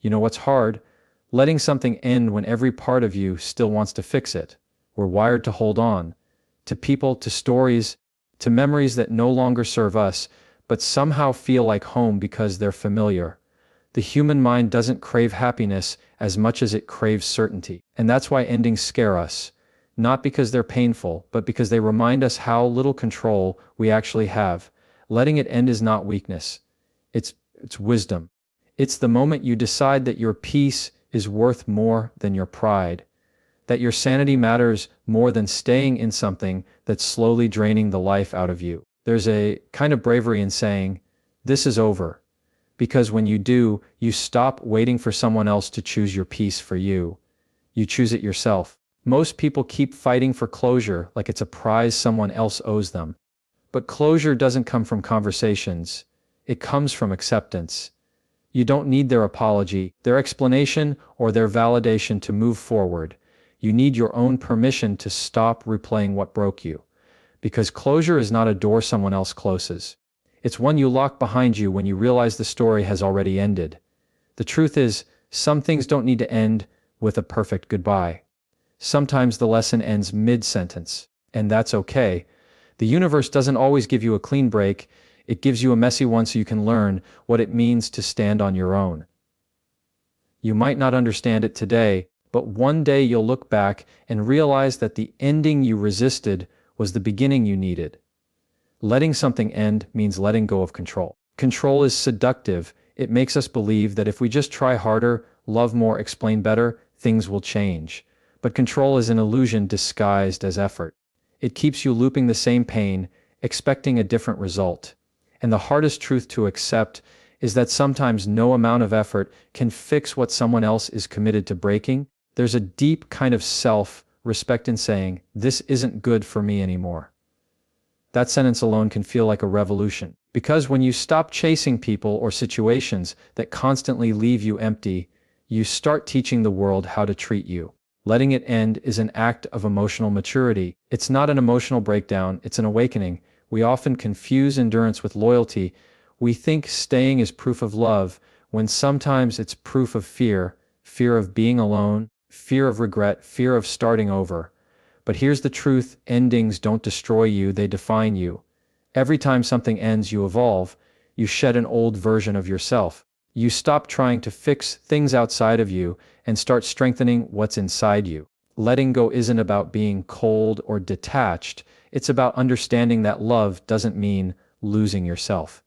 You know what's hard? Letting something end when every part of you still wants to fix it. We're wired to hold on. To people, to stories, to memories that no longer serve us, but somehow feel like home because they're familiar. The human mind doesn't crave happiness as much as it craves certainty. And that's why endings scare us. Not because they're painful, but because they remind us how little control we actually have. Letting it end is not weakness. It's wisdom. It's the moment you decide that your peace is worth more than your pride, that your sanity matters more than staying in something that's slowly draining the life out of you. There's a kind of bravery in saying, "This is over." Because when you do, you stop waiting for someone else to choose your peace for you. You choose it yourself. Most people keep fighting for closure like it's a prize someone else owes them. But closure doesn't come from conversations. It comes from acceptance. You don't need their apology, their explanation, or their validation to move forward. You need your own permission to stop replaying what broke you. Because closure is not a door someone else closes. It's one you lock behind you when you realize the story has already ended. The truth is, some things don't need to end with a perfect goodbye. Sometimes the lesson ends mid-sentence, and that's okay. The universe doesn't always give you a clean break. It gives you a messy one so you can learn what it means to stand on your own. You might not understand it today, but one day you'll look back and realize that the ending you resisted was the beginning you needed. Letting something end means letting go of control. Control is seductive. It makes us believe that if we just try harder, love more, explain better, things will change. But control is an illusion disguised as effort. It keeps you looping the same pain, expecting a different result. And the hardest truth to accept is that sometimes no amount of effort can fix what someone else is committed to breaking. There's a deep kind of self-respect in saying, "This isn't good for me anymore." That sentence alone can feel like a revolution. Because when you stop chasing people or situations that constantly leave you empty, you start teaching the world how to treat you. Letting it end is an act of emotional maturity. It's not an emotional breakdown, it's an awakening. We often confuse endurance with loyalty. We think staying is proof of love, when sometimes it's proof of fear, fear of being alone, fear of regret, fear of starting over. But here's the truth, endings don't destroy you, they define you. Every time something ends, you evolve. You shed an old version of yourself. You stop trying to fix things outside of you and start strengthening what's inside you. Letting go isn't about being cold or detached. It's about understanding that love doesn't mean losing yourself.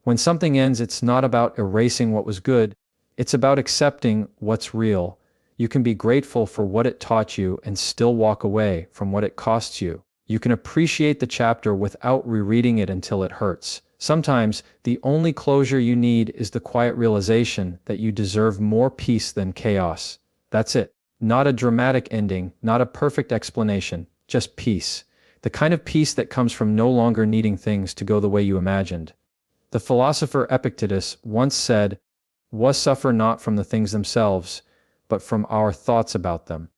When something ends, it's not about erasing what was good. It's about accepting what's real. You can be grateful for what it taught you and still walk away from what it costs you. You can appreciate the chapter without rereading it until it hurts. Sometimes, the only closure you need is the quiet realization that you deserve more peace than chaos. That's it. Not a dramatic ending, not a perfect explanation, just peace. The kind of peace that comes from no longer needing things to go the way you imagined. The philosopher Epictetus once said, "We suffer not from the things themselves, but from our thoughts about them."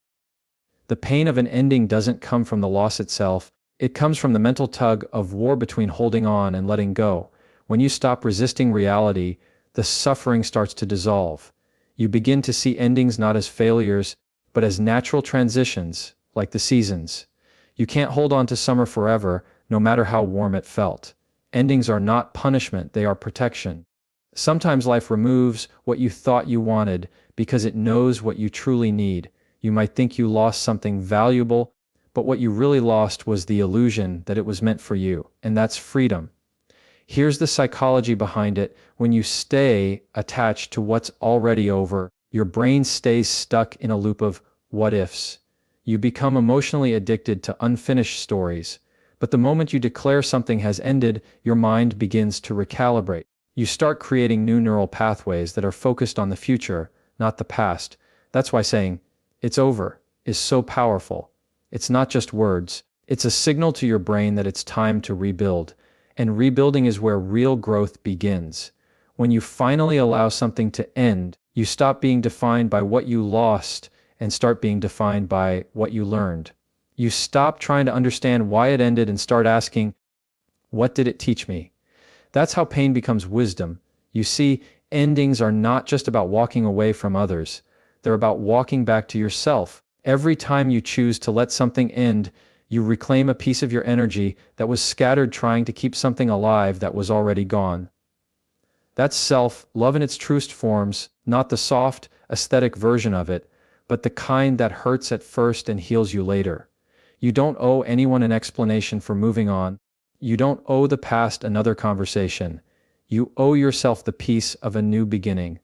The pain of an ending doesn't come from the loss itself, it comes from the mental tug of war between holding on and letting go. When you stop resisting reality, the suffering starts to dissolve. You begin to see endings not as failures, but as natural transitions, like the seasons. You can't hold on to summer forever, no matter how warm it felt. Endings are not punishment, they are protection. Sometimes life removes what you thought you wanted because it knows what you truly need. You might think you lost something valuable, but what you really lost was the illusion that it was meant for you, and that's freedom. Here's the psychology behind it. When you stay attached to what's already over, your brain stays stuck in a loop of what ifs. You become emotionally addicted to unfinished stories. But the moment you declare something has ended, your mind begins to recalibrate. You start creating new neural pathways that are focused on the future, not the past. That's why saying, "It's over," is so powerful. It's not just words. It's a signal to your brain that it's time to rebuild. And rebuilding is where real growth begins. When you finally allow something to end, you stop being defined by what you lost and start being defined by what you learned. You stop trying to understand why it ended and start asking, what did it teach me? That's how pain becomes wisdom. You see, Endings are not just about walking away from others. They're about walking back to yourself. Every time you choose to let something end, you reclaim a piece of your energy that was scattered trying to keep something alive that was already gone. That's self-love in its truest forms, not the soft, aesthetic version of it, but the kind that hurts at first and heals you later. You don't owe anyone an explanation for moving on. You don't owe the past another conversation. You owe yourself the peace of a new beginning.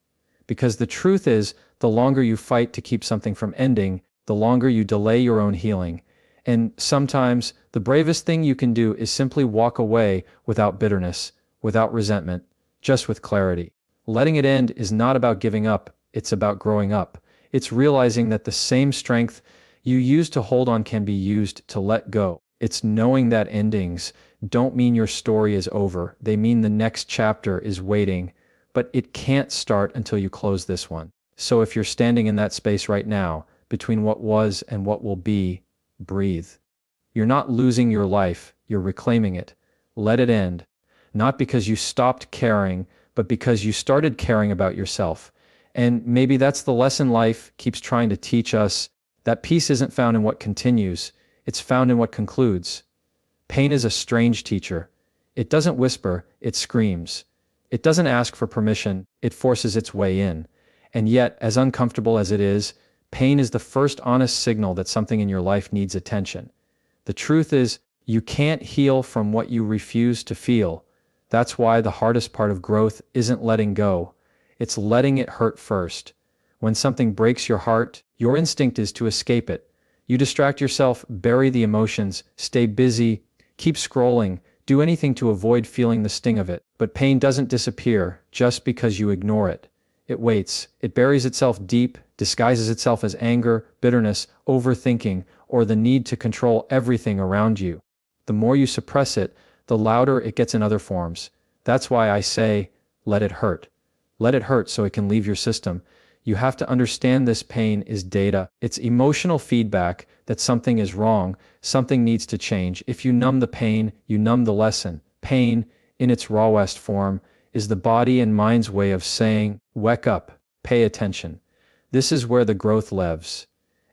Because the truth is, the longer you fight to keep something from ending, the longer you delay your own healing. And sometimes, the bravest thing you can do is simply walk away without bitterness, without resentment, just with clarity. Letting it end is not about giving up, it's about growing up. It's realizing that the same strength you use to hold on can be used to let go. It's knowing that endings don't mean your story is over, they mean the next chapter is waiting, but it can't start until you close this one. So if you're standing in that space right now, between what was and what will be, breathe. You're not losing your life, you're reclaiming it. Let it end. Not because you stopped caring, but because you started caring about yourself. And maybe that's the lesson life keeps trying to teach us, that peace isn't found in what continues, it's found in what concludes. Pain is a strange teacher. It doesn't whisper, it screams. It doesn't ask for permission, it forces its way in. And yet, as uncomfortable as it is, pain is the first honest signal that something in your life needs attention. The truth is, you can't heal from what you refuse to feel. That's why the hardest part of growth isn't letting go. It's letting it hurt first. When something breaks your heart, your instinct is to escape it. You distract yourself, bury the emotions, stay busy, keep scrolling, do anything to avoid feeling the sting of it. But pain doesn't disappear just because you ignore it. It waits. It buries itself deep, disguises itself as anger, bitterness, overthinking, or the need to control everything around you. The more you suppress it, the louder it gets in other forms. That's why I say, let it hurt. Let it hurt so it can leave your system. You have to understand this pain is data. It's emotional feedback that something is wrong, something needs to change. If you numb the pain, you numb the lesson. Pain, in its rawest form, is the body and mind's way of saying, wake up, pay attention. This is where the growth lives.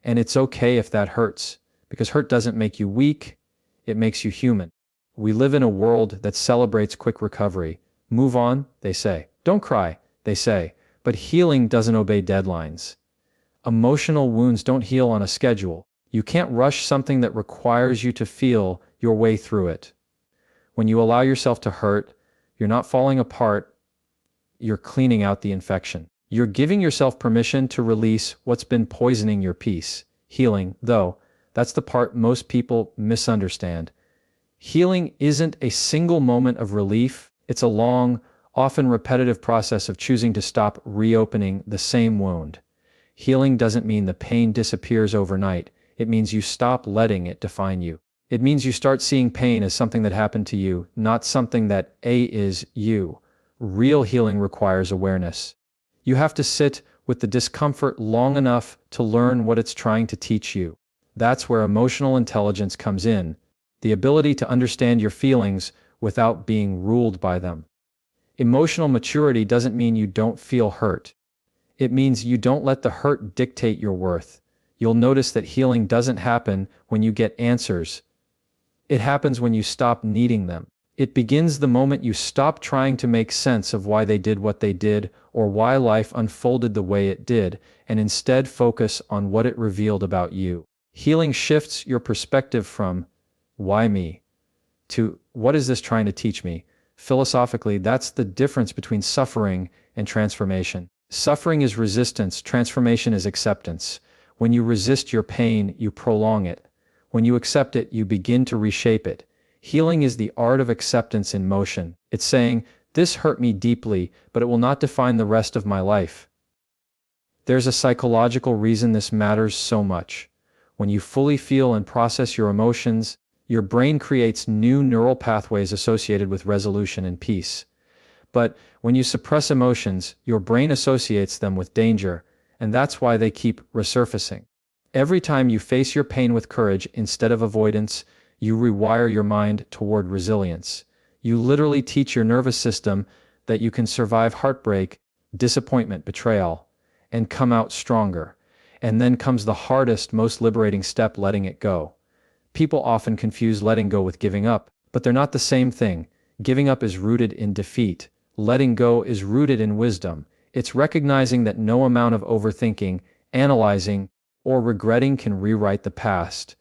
And it's okay if that hurts, because hurt doesn't make you weak, it makes you human. We live in a world that celebrates quick recovery. Move on, they say. Don't cry, they say. But healing doesn't obey deadlines. Emotional wounds don't heal on a schedule. You can't rush something that requires you to feel your way through it. When you allow yourself to hurt, you're not falling apart, you're cleaning out the infection. You're giving yourself permission to release what's been poisoning your peace. Healing, though, that's the part most people misunderstand. Healing isn't a single moment of relief, it's a long, often repetitive process of choosing to stop reopening the same wound. Healing doesn't mean the pain disappears overnight, it means you stop letting it define you. It means you start seeing pain as something that happened to you, not something that is you. Real healing requires awareness. You have to sit with the discomfort long enough to learn what it's trying to teach you. That's where emotional intelligence comes in, the ability to understand your feelings without being ruled by them. Emotional maturity doesn't mean you don't feel hurt. It means you don't let the hurt dictate your worth. You'll notice that healing doesn't happen when you get answers. It happens when you stop needing them. It begins the moment you stop trying to make sense of why they did what they did or why life unfolded the way it did, and instead focus on what it revealed about you. Healing shifts your perspective from, why me, to, what is this trying to teach me? Philosophically, that's the difference between suffering and transformation. Suffering is resistance, transformation is acceptance. When you resist your pain, you prolong it. When you accept it, you begin to reshape it. Healing is the art of acceptance in motion. It's saying, this hurt me deeply, but it will not define the rest of my life. There's a psychological reason this matters so much. When you fully feel and process your emotions, your brain creates new neural pathways associated with resolution and peace. But when you suppress emotions, your brain associates them with danger, and that's why they keep resurfacing. Every time you face your pain with courage instead of avoidance, you rewire your mind toward resilience. You literally teach your nervous system that you can survive heartbreak, disappointment, betrayal, and come out stronger. And then comes the hardest, most liberating step, letting it go. People often confuse letting go with giving up, but they're not the same thing. Giving up is rooted in defeat. Letting go is rooted in wisdom. It's recognizing that no amount of overthinking, analyzing, or regretting can rewrite the past.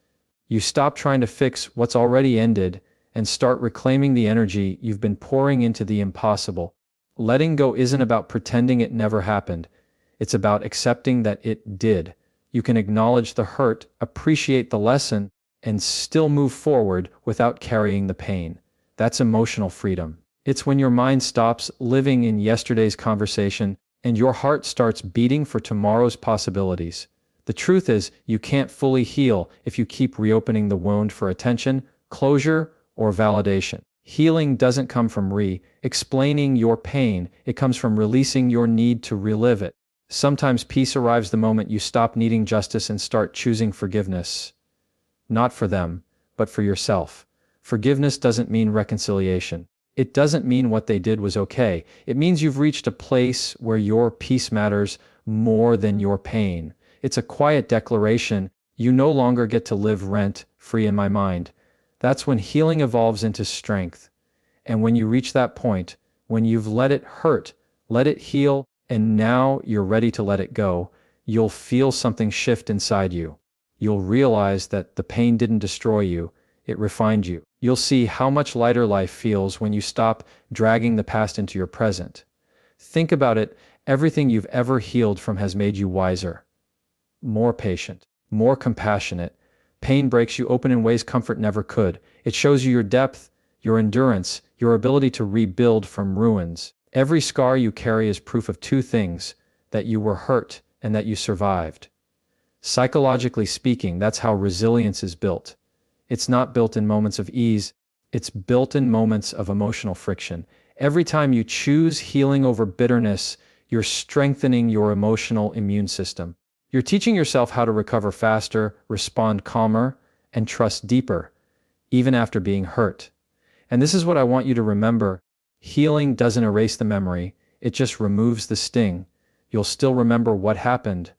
You stop trying to fix what's already ended and start reclaiming the energy you've been pouring into the impossible. Letting go isn't about pretending it never happened. It's about accepting that it did. You can acknowledge the hurt, appreciate the lesson, and still move forward without carrying the pain. That's emotional freedom. It's when your mind stops living in yesterday's conversation and your heart starts beating for tomorrow's possibilities. The truth is, you can't fully heal if you keep reopening the wound for attention, closure, or validation. Healing doesn't come from explaining your pain, it comes from releasing your need to relive it. Sometimes peace arrives the moment you stop needing justice and start choosing forgiveness. Not for them, but for yourself. Forgiveness doesn't mean reconciliation. It doesn't mean what they did was okay. It means you've reached a place where your peace matters more than your pain. It's a quiet declaration: you no longer get to live rent-free in my mind. That's when healing evolves into strength. And when you reach that point, when you've let it hurt, let it heal, and now you're ready to let it go, you'll feel something shift inside you. You'll realize that the pain didn't destroy you, it refined you. You'll see how much lighter life feels when you stop dragging the past into your present. Think about it, everything you've ever healed from has made you wiser, more patient, more compassionate. Pain breaks you open in ways comfort never could. It shows you your depth, your endurance, your ability to rebuild from ruins. Every scar you carry is proof of two things: that you were hurt and that you survived. Psychologically speaking, that's how resilience is built. It's not built in moments of ease, it's built in moments of emotional friction. Every time you choose healing over bitterness, you're strengthening your emotional immune system. You're teaching yourself how to recover faster, respond calmer, and trust deeper, even after being hurt. And this is what I want you to remember: healing doesn't erase the memory, it just removes the sting. You'll still remember what happened,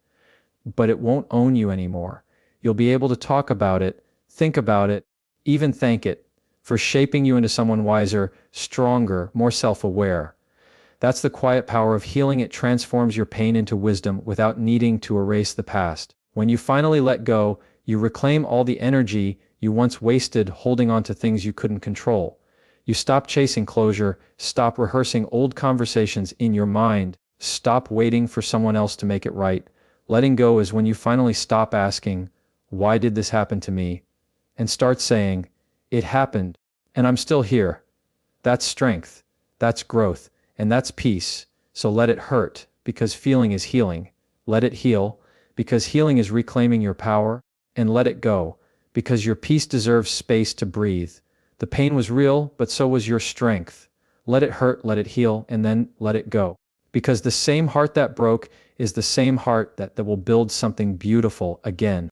but it won't own you anymore. You'll be able to talk about it, think about it, even thank it for shaping you into someone wiser, stronger, more self-aware. That's the quiet power of healing. It transforms your pain into wisdom without needing to erase the past. When you finally let go, you reclaim all the energy you once wasted holding on to things you couldn't control. You stop chasing closure, stop rehearsing old conversations in your mind, stop waiting for someone else to make it right. Letting go is when you finally stop asking, "Why did this happen to me?" and start saying, "It happened, and I'm still here." That's strength, that's growth, and that's peace. So let it hurt, because feeling is healing. Let it heal, because healing is reclaiming your power. And let it go, because your peace deserves space to breathe. The pain was real, but so was your strength. Let it hurt, let it heal, and then let it go. Because the same heart that broke is the same heart that will build something beautiful again.